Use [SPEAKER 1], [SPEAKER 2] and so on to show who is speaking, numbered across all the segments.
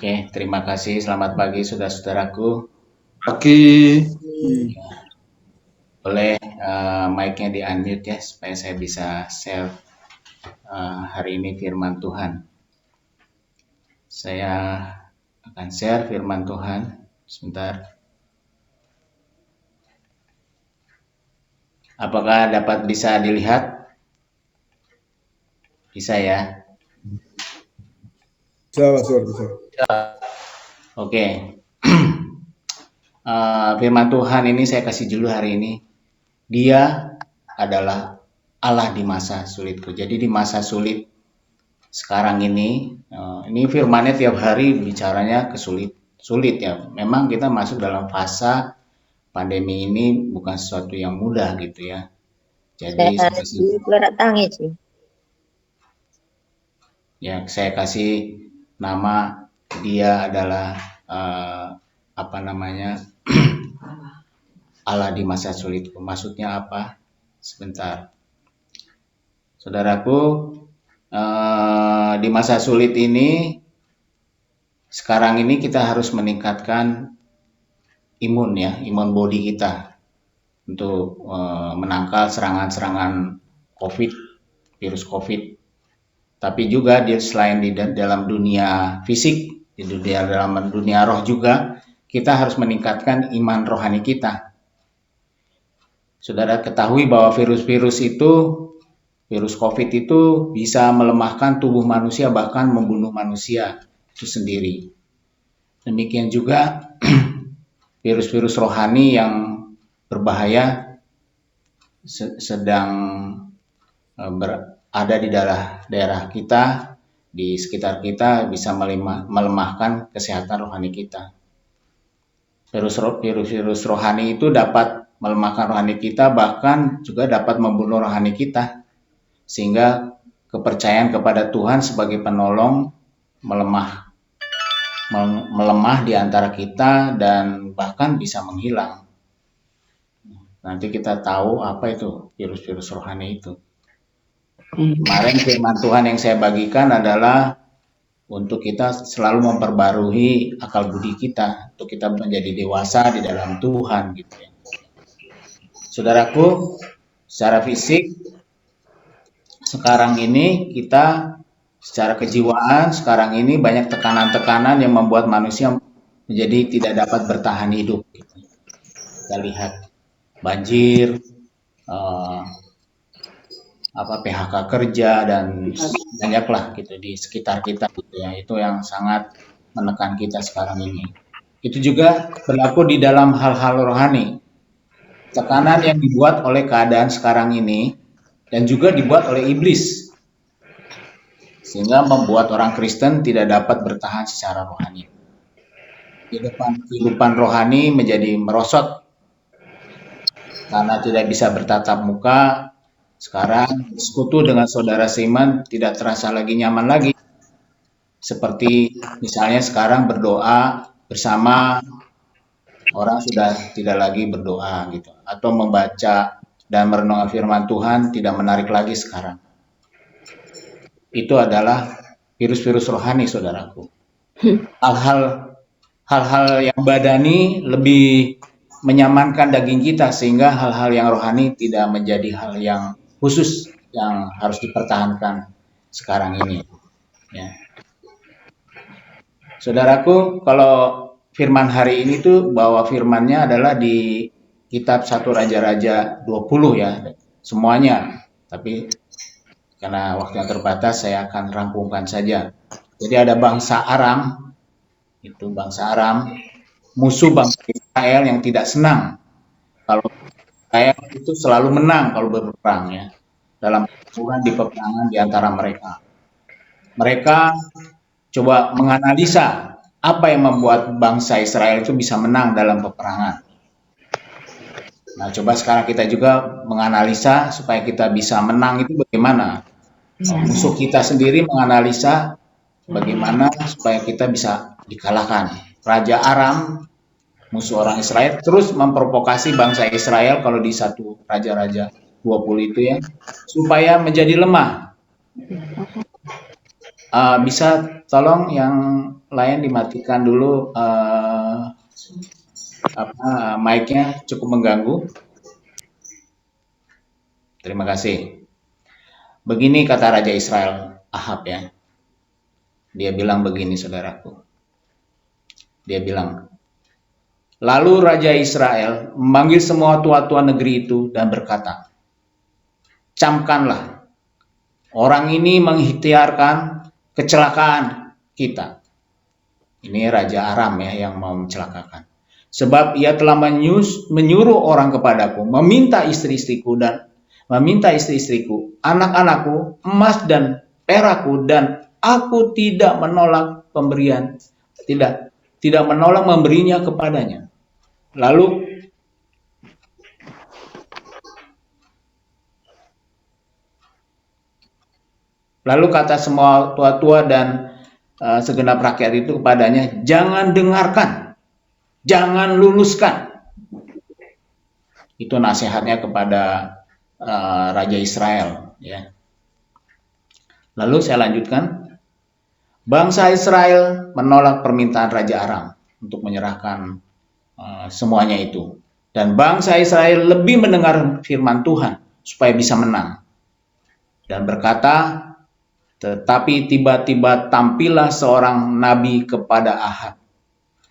[SPEAKER 1] Oke, terima kasih. Selamat pagi, saudara-saudaraku.
[SPEAKER 2] Oke.
[SPEAKER 1] Boleh mic-nya di-unmute ya, supaya saya bisa share hari ini firman Tuhan. Saya akan share firman Tuhan. Sebentar. Apakah dapat bisa dilihat? Bisa ya?
[SPEAKER 2] Bisa.
[SPEAKER 1] Oke. Firman Tuhan ini saya kasih judul hari ini. Dia adalah Allah di masa sulitku. Jadi di masa sulit sekarang ini firmannya tiap hari bicaranya sulit ya. Memang kita masuk dalam fase pandemi ini bukan sesuatu yang mudah gitu ya. Jadi saya kasih nama dia adalah Allah di masa sulitku. Maksudnya apa? Sebentar. Saudaraku, di masa sulit ini sekarang ini kita harus meningkatkan imun body kita untuk menangkal serangan-serangan virus COVID. Tapi juga selain di dalam dunia fisik, dalam dunia roh juga, kita harus meningkatkan iman rohani kita. Saudara ketahui bahwa virus COVID itu bisa melemahkan tubuh manusia, bahkan membunuh manusia itu sendiri. Demikian juga virus-virus rohani yang berbahaya sedang berada di daerah kita, di sekitar kita, bisa melemahkan kesehatan rohani kita. Virus rohani itu dapat melemahkan rohani kita, bahkan juga dapat membunuh rohani kita, sehingga kepercayaan kepada Tuhan sebagai penolong melemah di antara kita dan bahkan bisa menghilang. Nanti kita tahu apa itu virus-virus rohani itu. Kemarin firman Tuhan yang saya bagikan adalah untuk kita selalu memperbarui akal budi kita, untuk kita menjadi dewasa di dalam Tuhan gitu ya. Saudaraku, secara fisik sekarang ini kita secara kejiwaan sekarang ini banyak tekanan-tekanan yang membuat manusia menjadi tidak dapat bertahan hidup. Kita lihat banjir, PHK kerja dan banyaklah gitu di sekitar kita gitu ya. Itu yang sangat menekan kita sekarang ini. Itu juga berlaku di dalam hal-hal rohani. Tekanan yang dibuat oleh keadaan sekarang ini dan juga dibuat oleh iblis, sehingga membuat orang Kristen tidak dapat bertahan secara rohani. Kehidupan rohani menjadi merosot karena tidak bisa bertatap muka. Sekarang sekutu dengan saudara seiman tidak terasa lagi nyaman lagi. Seperti misalnya sekarang berdoa bersama, orang sudah tidak lagi berdoa gitu, atau membaca dan merenungkan firman Tuhan tidak menarik lagi sekarang. Itu adalah virus-virus rohani, saudaraku. Hal-hal yang badani lebih menyamankan daging kita, sehingga hal-hal yang rohani tidak menjadi hal yang khusus yang harus dipertahankan sekarang ini. Ya. Saudaraku, kalau firman hari ini tuh bahwa firmannya adalah di kitab 1 Raja-Raja 20 ya, semuanya. Tapi karena waktunya terbatas, saya akan rampungkan saja. Jadi ada bangsa Aram, musuh bangsa Israel yang tidak senang kalau Israel itu selalu menang kalau berperang ya, dalam peperangan di antara mereka. Mereka coba menganalisa apa yang membuat bangsa Israel itu bisa menang dalam peperangan. Nah, coba sekarang kita juga menganalisa supaya kita bisa menang itu bagaimana. Musuh kita sendiri menganalisa bagaimana supaya kita bisa dikalahkan. Raja Aram, musuh orang Israel, terus memprovokasi bangsa Israel kalau di 1 Raja-Raja 20 itu ya, supaya menjadi lemah. Bisa tolong yang lain dimatikan dulu, mic-nya cukup mengganggu. Terima kasih. Begini kata Raja Israel Ahab ya. Dia bilang begini saudaraku. Dia bilang, lalu Raja Israel memanggil semua tua-tua negeri itu dan berkata, camkanlah, orang ini mengikhtiarkan kecelakaan kita. Ini Raja Aram ya yang mau mencelakakan. Sebab ia telah menyuruh orang kepadaku, meminta istri-istriku, anak-anakku, emas dan perakku, dan aku tidak menolak pemberian, tidak menolak memberinya kepadanya. Lalu kata semua tua-tua dan segenap rakyat itu kepadanya, jangan dengarkan, jangan luluskan. Itu nasihatnya kepada Raja Israel ya. Lalu saya lanjutkan, bangsa Israel menolak permintaan Raja Aram untuk menyerahkan semuanya itu, dan bangsa Israel lebih mendengar firman Tuhan supaya bisa menang, dan berkata, tetapi tiba-tiba tampillah seorang nabi kepada Ahab,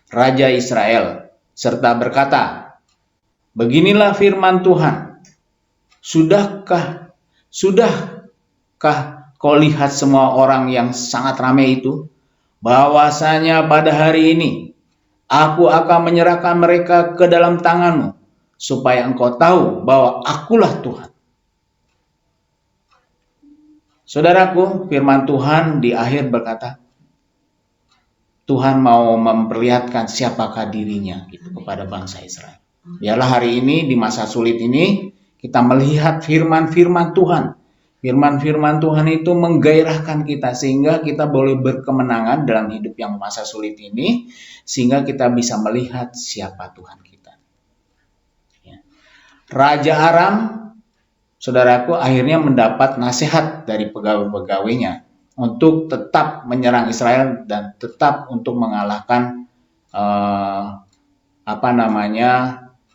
[SPEAKER 1] Raja Israel, serta berkata, beginilah firman Tuhan, sudahkah kau lihat semua orang yang sangat ramai itu, bahwasanya pada hari ini aku akan menyerahkan mereka ke dalam tanganmu, supaya engkau tahu bahwa akulah Tuhan. Saudaraku, firman Tuhan di akhir berkata, Tuhan mau memperlihatkan siapakah dirinya gitu kepada bangsa Israel. Biarlah hari ini di masa sulit ini kita melihat firman-firman Tuhan. Firman-firman Tuhan itu menggairahkan kita sehingga kita boleh berkemenangan dalam hidup yang masa sulit ini, sehingga kita bisa melihat siapa Tuhan kita. Raja Aram, saudaraku, akhirnya mendapat nasihat dari pegawai-pegawainya untuk tetap menyerang Israel dan tetap untuk mengalahkan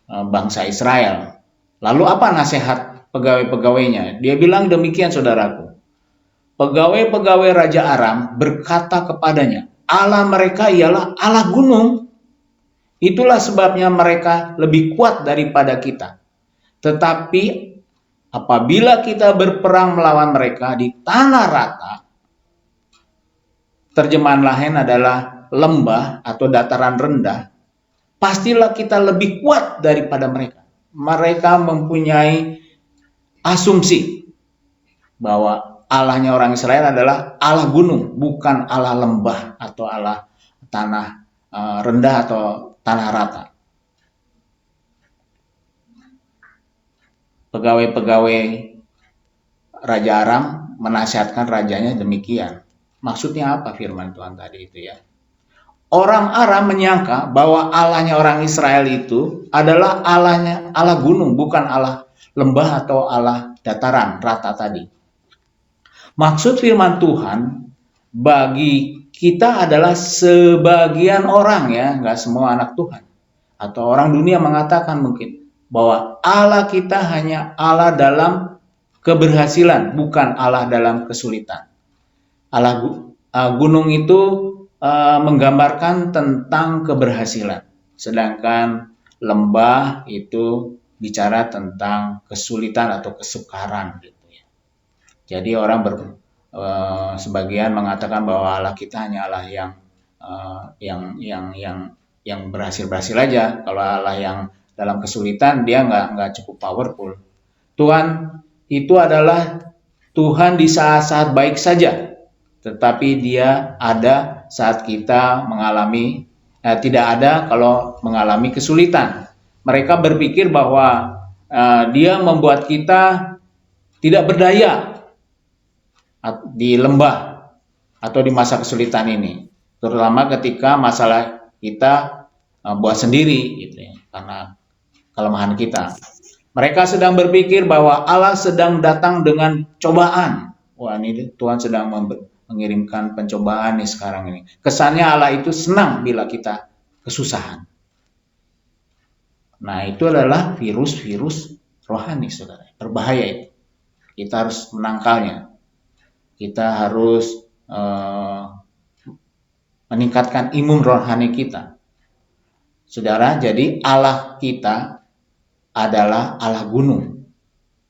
[SPEAKER 1] bangsa Israel. Lalu apa nasihat pegawai-pegawainya? Dia bilang demikian saudaraku, pegawai-pegawai Raja Aram berkata kepadanya, Allah mereka ialah Allah gunung, itulah sebabnya mereka lebih kuat daripada kita. Tetapi apabila kita berperang melawan mereka di tanah rata, terjemahan lain adalah lembah atau dataran rendah, pastilah kita lebih kuat daripada mereka. Mereka mempunyai asumsi bahwa Allahnya orang Israel adalah Allah gunung, bukan Allah lembah atau Allah tanah rendah atau tanah rata. Pegawai-pegawai Raja Aram menasihatkan rajanya demikian. Maksudnya apa firman Tuhan tadi itu ya? Orang Aram menyangka bahwa Allahnya orang Israel itu adalah Allah gunung, bukan Allah lembah atau Allah dataran rata tadi. Maksud firman Tuhan bagi kita adalah sebagian orang ya, nggak semua anak Tuhan. Atau orang dunia mengatakan mungkin bahwa Allah kita hanya Allah dalam keberhasilan, bukan Allah dalam kesulitan. Allah gunung itu menggambarkan tentang keberhasilan, sedangkan lembah itu bicara tentang kesulitan atau kesukaran gitu ya. Jadi orang sebagian mengatakan bahwa Allah kita hanya Allah yang berhasil aja. Kalau Allah yang dalam kesulitan dia nggak cukup powerful. Tuhan itu adalah Tuhan di saat-saat baik saja, tetapi dia ada saat kita mengalami tidak ada kalau mengalami kesulitan. Mereka berpikir bahwa dia membuat kita tidak berdaya di lembah atau di masa kesulitan ini, terutama ketika masalah kita buat sendiri gitu ya, karena kelemahan kita. Mereka sedang berpikir bahwa Allah sedang datang dengan cobaan. Wah, ini Tuhan sedang mengirimkan pencobaan nih sekarang ini. Kesannya Allah itu senang bila kita kesusahan. Nah, itu adalah virus-virus rohani, saudara. Berbahaya itu. Kita harus menangkalnya. Kita harus meningkatkan imun rohani kita. Saudara, jadi Allah kita adalah Allah gunung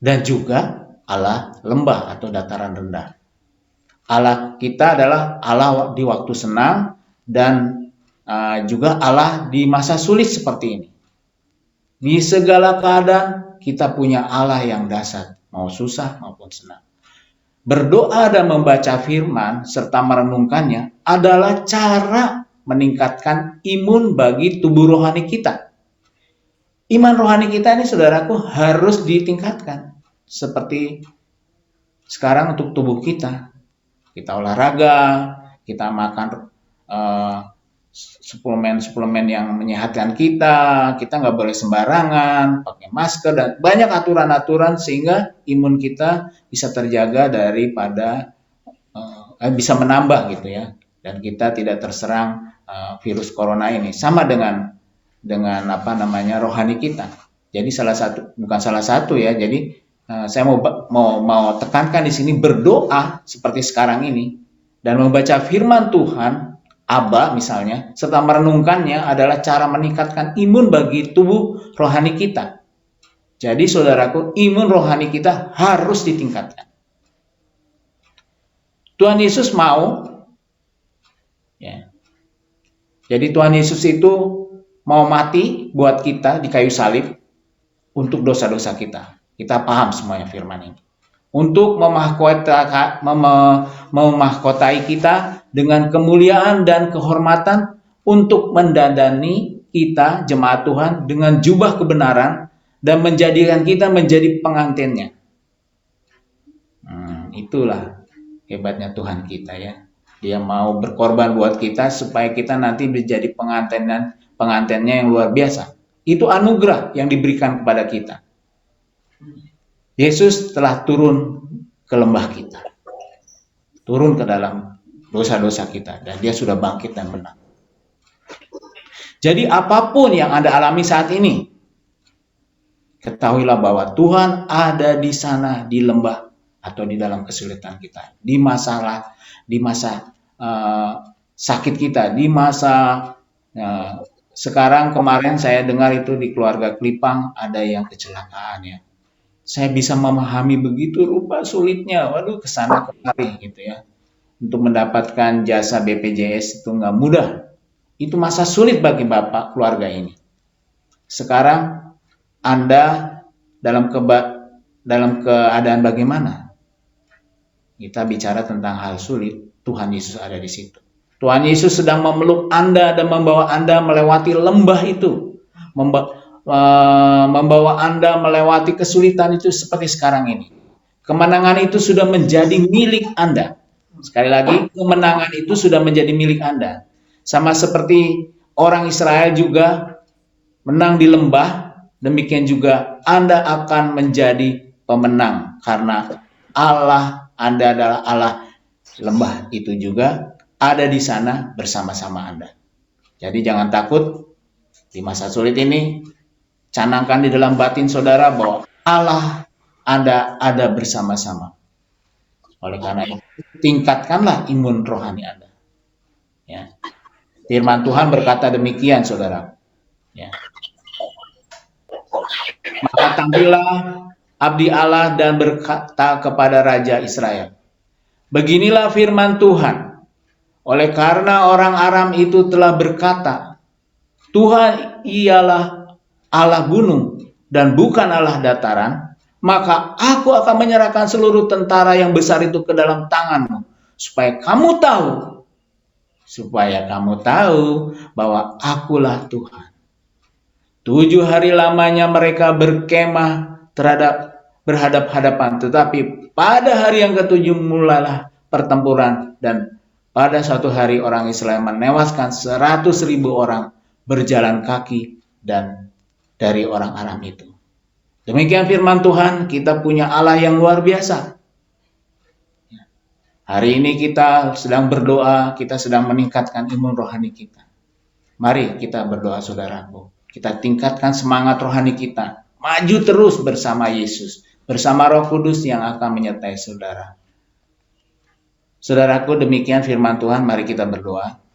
[SPEAKER 1] dan juga Allah lembah atau dataran rendah. Allah kita adalah Allah di waktu senang dan juga Allah di masa sulit seperti ini. Di segala keadaan kita punya Allah yang dahsyat, mau susah maupun senang. Berdoa dan membaca firman serta merenungkannya adalah cara meningkatkan imun bagi tubuh rohani kita. Iman rohani kita ini, saudaraku, harus ditingkatkan. Seperti sekarang untuk tubuh kita. Kita olahraga, kita makan suplemen-suplemen yang menyehatkan kita nggak boleh sembarangan, pakai masker, dan banyak aturan-aturan sehingga imun kita bisa terjaga daripada bisa menambah gitu ya, dan kita tidak terserang virus corona ini. Sama dengan rohani kita. Jadi bukan salah satu ya. Jadi saya mau tekankan di sini, berdoa seperti sekarang ini dan membaca firman Tuhan Aba misalnya, serta merenungkannya adalah cara meningkatkan imun bagi tubuh rohani kita. Jadi saudaraku, imun rohani kita harus ditingkatkan. Tuhan Yesus mau, ya. Jadi Tuhan Yesus itu mau mati buat kita di kayu salib untuk dosa-dosa kita. Kita paham semuanya firman ini. Untuk memahkotai kita dengan kemuliaan dan kehormatan, untuk mendandani kita jemaat Tuhan dengan jubah kebenaran dan menjadikan kita menjadi pengantinnya. Itulah hebatnya Tuhan kita ya. Dia mau berkorban buat kita supaya kita nanti menjadi pengantinnya yang luar biasa. Itu anugerah yang diberikan kepada kita. Yesus telah turun ke lembah kita, turun ke dalam dosa-dosa kita, dan dia sudah bangkit dan menang. Jadi apapun yang Anda alami saat ini, ketahuilah bahwa Tuhan ada di sana, di lembah atau di dalam kesulitan kita, di masa sakit kita, di masa sekarang. Kemarin saya dengar itu di keluarga Klipang ada yang kecelakaan ya. Saya bisa memahami begitu rupa sulitnya. Waduh, kesana kemari gitu ya. Untuk mendapatkan jasa BPJS itu nggak mudah. Itu masa sulit bagi Bapak keluarga ini. Sekarang Anda dalam keadaan bagaimana? Kita bicara tentang hal sulit. Tuhan Yesus ada di situ. Tuhan Yesus sedang memeluk Anda dan membawa Anda melewati lembah itu. Membawa Anda melewati kesulitan itu seperti sekarang ini. Kemenangan itu sudah menjadi milik Anda. Sekali lagi, kemenangan itu sudah menjadi milik Anda. Sama seperti orang Israel juga menang di lembah, demikian juga Anda akan menjadi pemenang. Karena Allah, Anda adalah Allah lembah itu juga ada di sana bersama-sama Anda. Jadi jangan takut di masa sulit ini. Canangkan di dalam batin saudara bahwa Allah Anda ada bersama-sama. Oleh karena itu, tingkatkanlah imun rohani Anda. Ya. Firman Tuhan berkata demikian, saudara. Ya. Maka tampillah abdi Allah dan berkata kepada Raja Israel, beginilah firman Tuhan. Oleh karena orang Aram itu telah berkata, Tuhan ialah Allah gunung dan bukan Allah dataran, maka aku akan menyerahkan seluruh tentara yang besar itu ke dalam tanganmu, supaya kamu tahu bahwa akulah Tuhan. 7 hari lamanya mereka berkemah berhadap-hadapan, tetapi pada hari yang ke-7 mulailah pertempuran, dan pada suatu hari orang Israel menewaskan 100.000 orang berjalan kaki dan dari orang Aram itu. Demikian firman Tuhan. Kita punya Allah yang luar biasa. Hari ini kita sedang berdoa, kita sedang meningkatkan imun rohani kita. Mari kita berdoa saudaraku. Kita tingkatkan semangat rohani kita. Maju terus bersama Yesus, bersama Roh Kudus yang akan menyertai saudara. Saudaraku, demikian firman Tuhan, mari kita berdoa.